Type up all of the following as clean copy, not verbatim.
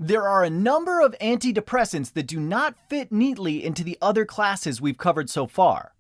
There are a number of antidepressants that do not fit neatly into the other classes we've covered so far.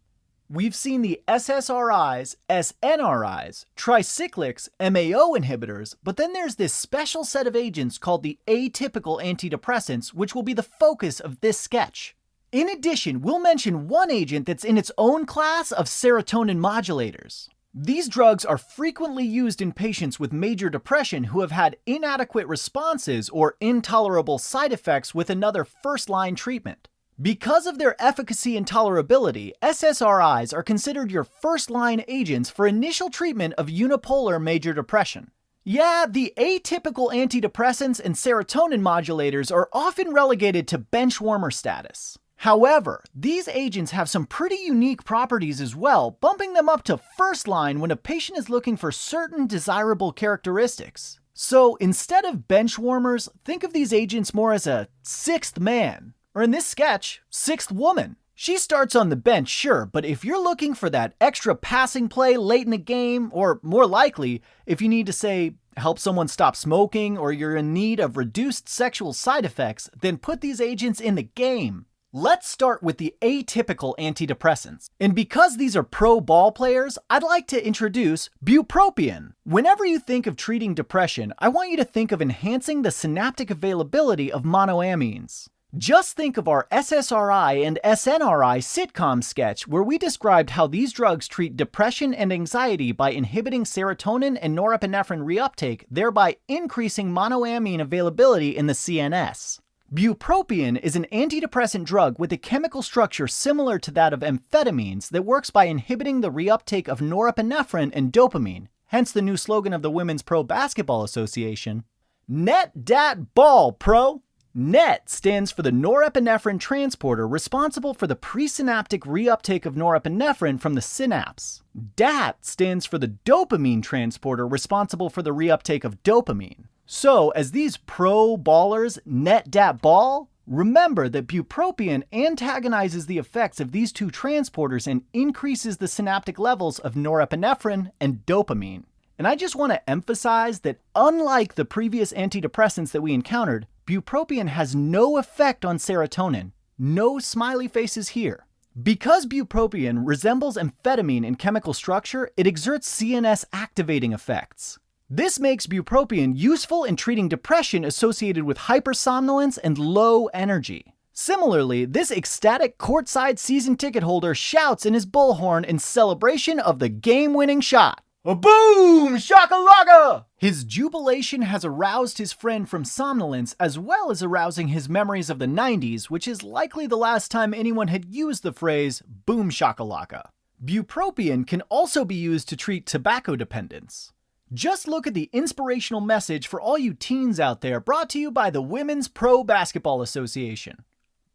We've seen the SSRIs, SNRIs, tricyclics, MAO inhibitors, but then there's this special set of agents called the atypical antidepressants, which will be the focus of this sketch. In addition, we'll mention one agent that's in its own class of serotonin modulators. These drugs are frequently used in patients with major depression who have had inadequate responses or intolerable side effects with another first-line treatment. Because of their efficacy and tolerability, SSRIs are considered your first-line agents for initial treatment of unipolar major depression. Yeah, the atypical antidepressants and serotonin modulators are often relegated to bench warmer status. However, these agents have some pretty unique properties as well, bumping them up to first line when a patient is looking for certain desirable characteristics. So instead of bench warmers, think of these agents more as a sixth man, or in this sketch, sixth woman. She starts on the bench, sure, but if you're looking for that extra passing play late in the game, or more likely, if you need to say, help someone stop smoking, or you're in need of reduced sexual side effects, then put these agents in the game. Let's start with the atypical antidepressants. And because these are pro ball players, I'd like to introduce bupropion. Whenever you think of treating depression, I want you to think of enhancing the synaptic availability of monoamines. Just think of our SSRI and SNRI sitcom sketch where we described how these drugs treat depression and anxiety by inhibiting serotonin and norepinephrine reuptake, thereby increasing monoamine availability in the CNS. Bupropion is an antidepressant drug with a chemical structure similar to that of amphetamines that works by inhibiting the reuptake of norepinephrine and dopamine, hence the new slogan of the Women's Pro Basketball Association, Net Dat Ball Pro. NET stands for the norepinephrine transporter responsible for the presynaptic reuptake of norepinephrine from the synapse. DAT stands for the dopamine transporter responsible for the reuptake of dopamine. So, as these pro ballers net dat ball, remember that bupropion antagonizes the effects of these two transporters and increases the synaptic levels of norepinephrine and dopamine. And I just want to emphasize that unlike the previous antidepressants that we encountered, bupropion has no effect on serotonin. No smiley faces here. Because bupropion resembles amphetamine in chemical structure, it exerts CNS activating effects. This makes bupropion useful in treating depression associated with hypersomnolence and low energy. Similarly, this ecstatic courtside season ticket holder shouts in his bullhorn in celebration of the game-winning shot. A boom! Shakalaka! His jubilation has aroused his friend from somnolence as well as arousing his memories of the 90s, which is likely the last time anyone had used the phrase boom shakalaka. Bupropion can also be used to treat tobacco dependence. Just look at the inspirational message for all you teens out there, brought to you by the Women's Pro Basketball Association.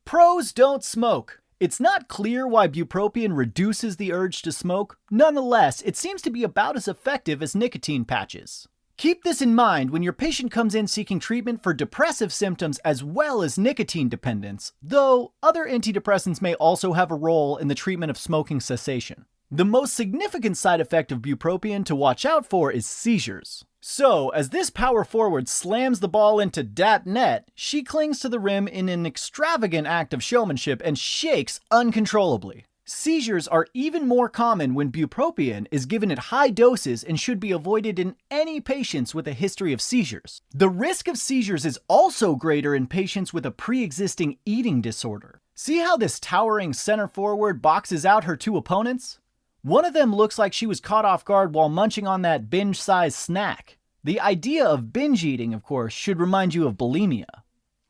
Pros don't smoke. It's not clear why bupropion reduces the urge to smoke. Nonetheless, it seems to be about as effective as nicotine patches. Keep this in mind when your patient comes in seeking treatment for depressive symptoms as well as nicotine dependence, though other antidepressants may also have a role in the treatment of smoking cessation. The most significant side effect of bupropion to watch out for is seizures. So, as this power forward slams the ball into dat net, she clings to the rim in an extravagant act of showmanship and shakes uncontrollably. Seizures are even more common when bupropion is given at high doses and should be avoided in any patients with a history of seizures. The risk of seizures is also greater in patients with a pre-existing eating disorder. See how this towering center forward boxes out her two opponents? One of them looks like she was caught off guard while munching on that binge-sized snack. The idea of binge eating, of course, should remind you of bulimia.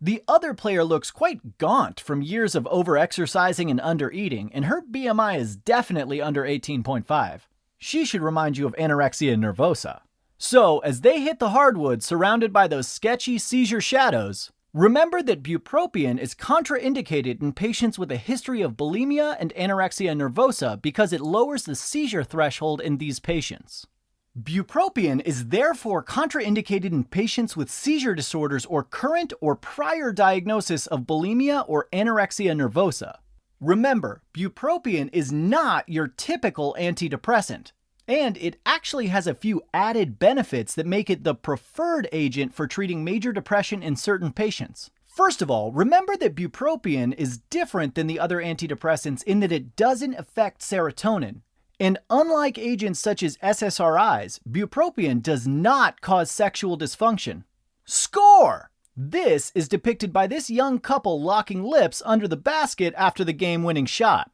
The other player looks quite gaunt from years of over-exercising and under-eating, and her BMI is definitely under 18.5. She should remind you of anorexia nervosa. So, as they hit the hardwood surrounded by those sketchy seizure shadows, remember that bupropion is contraindicated in patients with a history of bulimia and anorexia nervosa because it lowers the seizure threshold in these patients. Bupropion is therefore contraindicated in patients with seizure disorders or current or prior diagnosis of bulimia or anorexia nervosa. Remember, bupropion is not your typical antidepressant. And it actually has a few added benefits that make it the preferred agent for treating major depression in certain patients. First of all, remember that bupropion is different than the other antidepressants in that it doesn't affect serotonin. And unlike agents such as SSRIs, bupropion does not cause sexual dysfunction. Score! This is depicted by this young couple locking lips under the basket after the game-winning shot.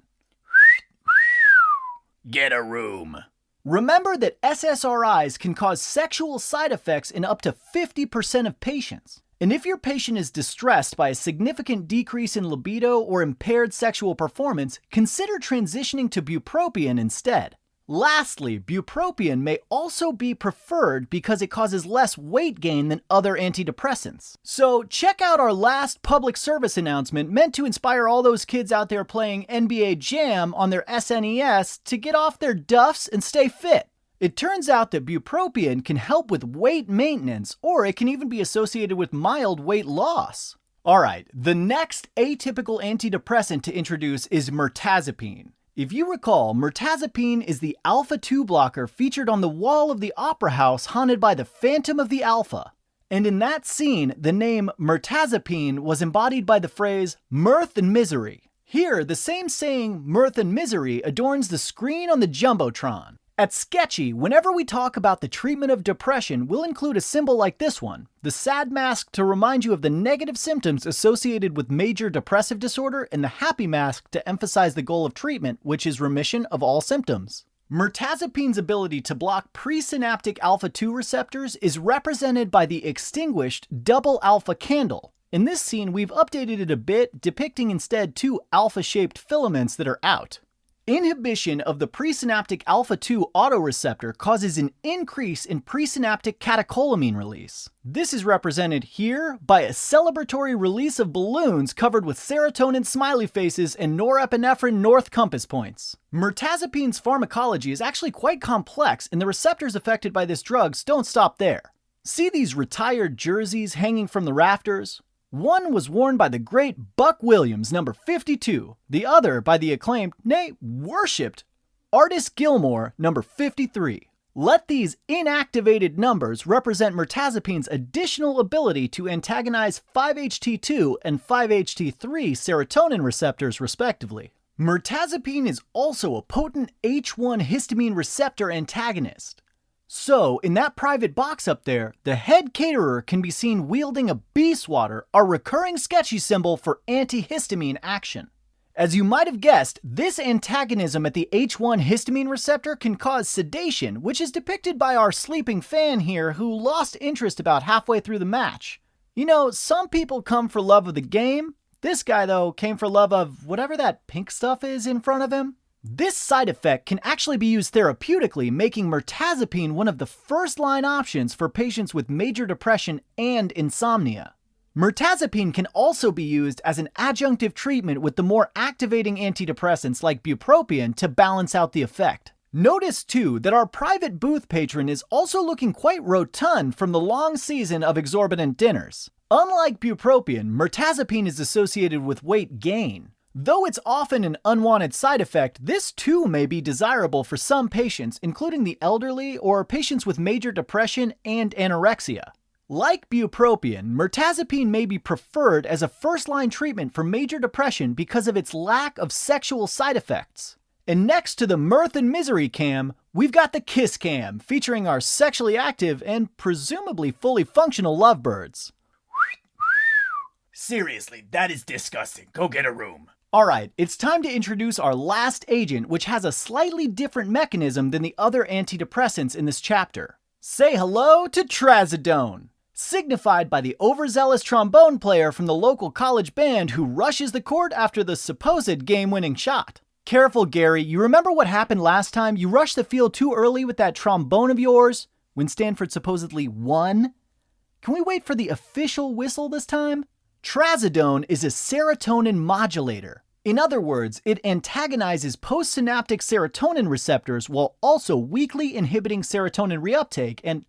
Get a room. Remember that SSRIs can cause sexual side effects in up to 50% of patients. And if your patient is distressed by a significant decrease in libido or impaired sexual performance, consider transitioning to bupropion instead. Lastly, bupropion may also be preferred because it causes less weight gain than other antidepressants. So check out our last public service announcement meant to inspire all those kids out there playing NBA Jam on their SNES to get off their duffs and stay fit. It turns out that bupropion can help with weight maintenance, or it can even be associated with mild weight loss. Alright, the next atypical antidepressant to introduce is mirtazapine. If you recall, mirtazapine is the alpha-2 blocker featured on the wall of the opera house haunted by the Phantom of the Alpha. And in that scene, the name mirtazapine was embodied by the phrase mirth and misery. Here, the same saying mirth and misery adorns the screen on the Jumbotron. At Sketchy, whenever we talk about the treatment of depression, we'll include a symbol like this one, the sad mask to remind you of the negative symptoms associated with major depressive disorder, and the happy mask to emphasize the goal of treatment, which is remission of all symptoms. Mirtazapine's ability to block presynaptic alpha-2 receptors is represented by the extinguished double alpha candle. In this scene, we've updated it a bit, depicting instead two alpha-shaped filaments that are out. Inhibition of the presynaptic alpha-2 autoreceptor causes an increase in presynaptic catecholamine release. This is represented here by a celebratory release of balloons covered with serotonin smiley faces and norepinephrine north compass points. Mirtazapine's pharmacology is actually quite complex, and the receptors affected by this drug don't stop there. See these retired jerseys hanging from the rafters? One was worn by the great Buck Williams, number 52. The other by the acclaimed, nay, worshipped, Artis Gilmore, number 53. Let these inactivated numbers represent mirtazapine's additional ability to antagonize 5-HT2 and 5-HT3 serotonin receptors, respectively. Mirtazapine is also a potent H1 histamine receptor antagonist. So, in that private box up there, the head caterer can be seen wielding a beeswater, our recurring Sketchy symbol for antihistamine action. As you might have guessed, this antagonism at the H1 histamine receptor can cause sedation, which is depicted by our sleeping fan here who lost interest about halfway through the match. You know, some people come for love of the game. This guy, though, came for love of whatever that pink stuff is in front of him. This side effect can actually be used therapeutically, making mirtazapine one of the first-line options for patients with major depression and insomnia. Mirtazapine can also be used as an adjunctive treatment with the more activating antidepressants like bupropion to balance out the effect. Notice, too, that our private booth patron is also looking quite rotund from the long season of exorbitant dinners. Unlike bupropion, mirtazapine is associated with weight gain. Though it's often an unwanted side effect, this too may be desirable for some patients, including the elderly or patients with major depression and anorexia. Like bupropion, mirtazapine may be preferred as a first-line treatment for major depression because of its lack of sexual side effects. And next to the mirth and misery cam, we've got the kiss cam, featuring our sexually active and presumably fully functional lovebirds. Seriously, that is disgusting. Go get a room. Alright, it's time to introduce our last agent, which has a slightly different mechanism than the other antidepressants in this chapter. Say hello to trazodone, signified by the overzealous trombone player from the local college band who rushes the court after the supposed game-winning shot. Careful, Gary, you remember what happened last time? You rushed the field too early with that trombone of yours when Stanford supposedly won? Can we wait for the official whistle this time? Trazodone is a serotonin modulator. In other words, it antagonizes postsynaptic serotonin receptors while also weakly inhibiting serotonin reuptake, and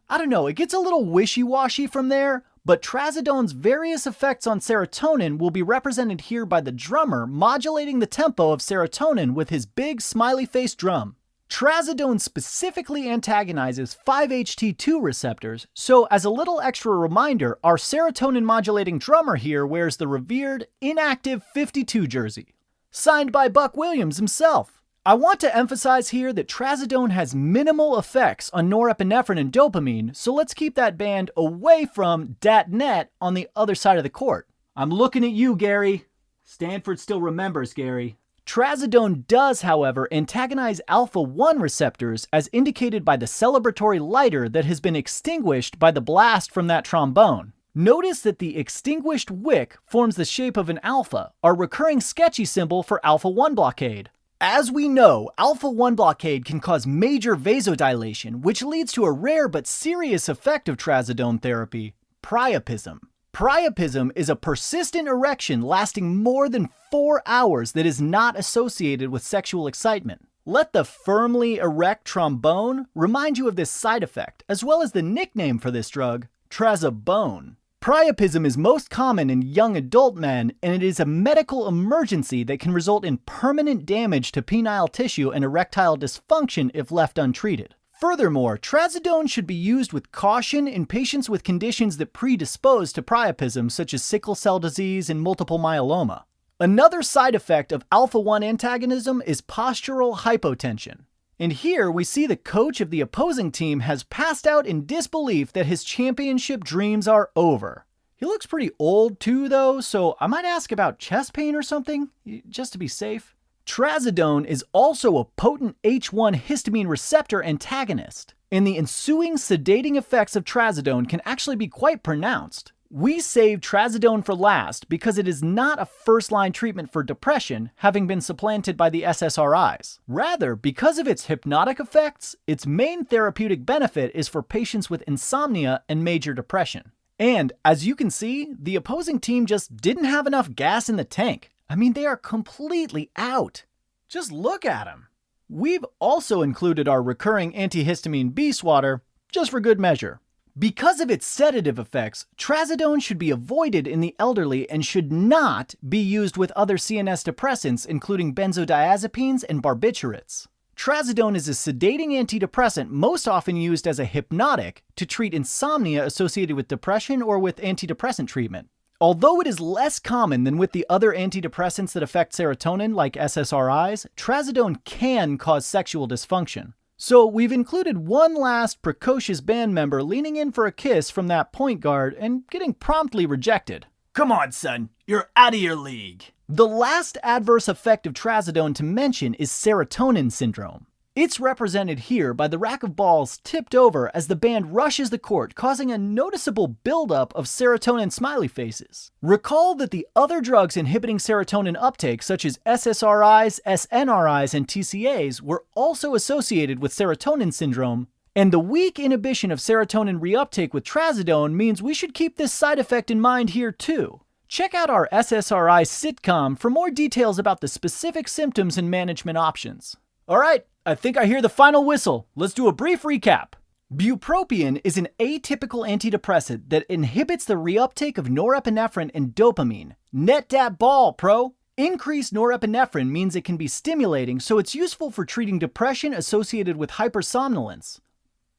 I don't know, it gets a little wishy-washy from there, but trazodone's various effects on serotonin will be represented here by the drummer modulating the tempo of serotonin with his big smiley face drum. Trazodone specifically antagonizes 5-HT2 receptors, so as a little extra reminder, our serotonin-modulating drummer here wears the revered, inactive 52 jersey. Signed by Buck Williams himself. I want to emphasize here that trazodone has minimal effects on norepinephrine and dopamine, so let's keep that band away from .net on the other side of the court. I'm looking at you, Gary. Stanford still remembers, Gary. Trazodone does, however, antagonize alpha-1 receptors as indicated by the celebratory lighter that has been extinguished by the blast from that trombone. Notice that the extinguished wick forms the shape of an alpha, our recurring sketchy symbol for alpha-1 blockade. As we know, alpha-1 blockade can cause major vasodilation, which leads to a rare but serious effect of trazodone therapy, priapism. Priapism is a persistent erection lasting more than 4 hours that is not associated with sexual excitement. Let the firmly erect trombone remind you of this side effect, as well as the nickname for this drug, trazobone. Priapism is most common in young adult men, and it is a medical emergency that can result in permanent damage to penile tissue and erectile dysfunction if left untreated. Furthermore, trazodone should be used with caution in patients with conditions that predispose to priapism, such as sickle cell disease and multiple myeloma. Another side effect of alpha-1 antagonism is postural hypotension. And here we see the coach of the opposing team has passed out in disbelief that his championship dreams are over. He looks pretty old too, though, so I might ask about chest pain or something, just to be safe. Trazodone is also a potent H1 histamine receptor antagonist, and the ensuing sedating effects of trazodone can actually be quite pronounced. We saved trazodone for last because it is not a first-line treatment for depression, having been supplanted by the SSRIs. Rather, because of its hypnotic effects, its main therapeutic benefit is for patients with insomnia and major depression. And, as you can see, the opposing team just didn't have enough gas in the tank. I mean, they are completely out. Just look at them. We've also included our recurring antihistamine B-swatter, just for good measure. Because of its sedative effects, trazodone should be avoided in the elderly and should not be used with other CNS depressants, including benzodiazepines and barbiturates. Trazodone is a sedating antidepressant most often used as a hypnotic to treat insomnia associated with depression or with antidepressant treatment. Although it is less common than with the other antidepressants that affect serotonin, like SSRIs, trazodone can cause sexual dysfunction. So we've included one last precocious band member leaning in for a kiss from that point guard and getting promptly rejected. Come on, son. You're out of your league. The last adverse effect of trazodone to mention is serotonin syndrome. It's represented here by the rack of balls tipped over as the band rushes the court, causing a noticeable buildup of serotonin smiley faces. Recall that the other drugs inhibiting serotonin uptake, such as SSRIs, SNRIs, and TCAs, were also associated with serotonin syndrome, and the weak inhibition of serotonin reuptake with trazodone means we should keep this side effect in mind here too. Check out our SSRI sitcom for more details about the specific symptoms and management options. All right, I think I hear the final whistle. Let's do a brief recap. Bupropion is an atypical antidepressant that inhibits the reuptake of norepinephrine and dopamine. Net dat ball, pro! Increased norepinephrine means it can be stimulating, so it's useful for treating depression associated with hypersomnolence.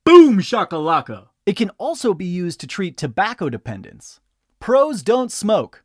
Boom shakalaka! It can also be used to treat tobacco dependence. Pros don't smoke.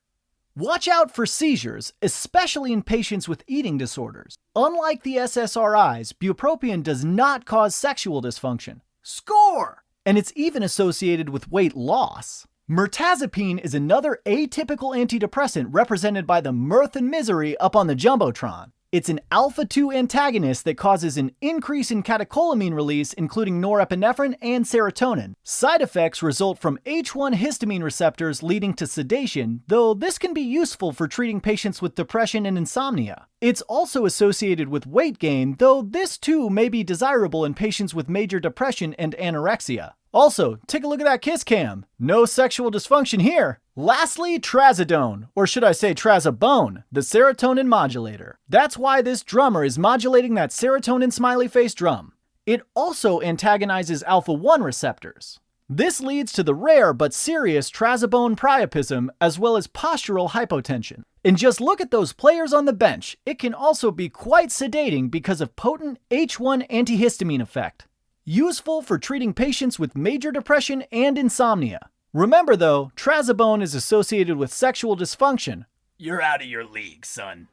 Watch out for seizures, especially in patients with eating disorders. Unlike the SSRIs, bupropion does not cause sexual dysfunction. Score! And it's even associated with weight loss. Mirtazapine is another atypical antidepressant represented by the mirth and misery up on the Jumbotron. It's an alpha-2 antagonist that causes an increase in catecholamine release, including norepinephrine and serotonin. Side effects result from H1 histamine receptors leading to sedation, though this can be useful for treating patients with depression and insomnia. It's also associated with weight gain, though this too may be desirable in patients with major depression and anorexia. Also, take a look at that kiss cam. No sexual dysfunction here. Lastly, trazodone, or should I say trazobone, the serotonin modulator. That's why this drummer is modulating that serotonin smiley face drum. It also antagonizes alpha-1 receptors. This leads to the rare but serious trazobone priapism as well as postural hypotension. And just look at those players on the bench. It can also be quite sedating because of potent H1 antihistamine effect. Useful for treating patients with major depression and insomnia. Remember though, trazodone is associated with sexual dysfunction. You're out of your league, son.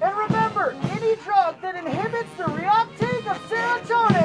And remember, any drug that inhibits the reuptake of serotonin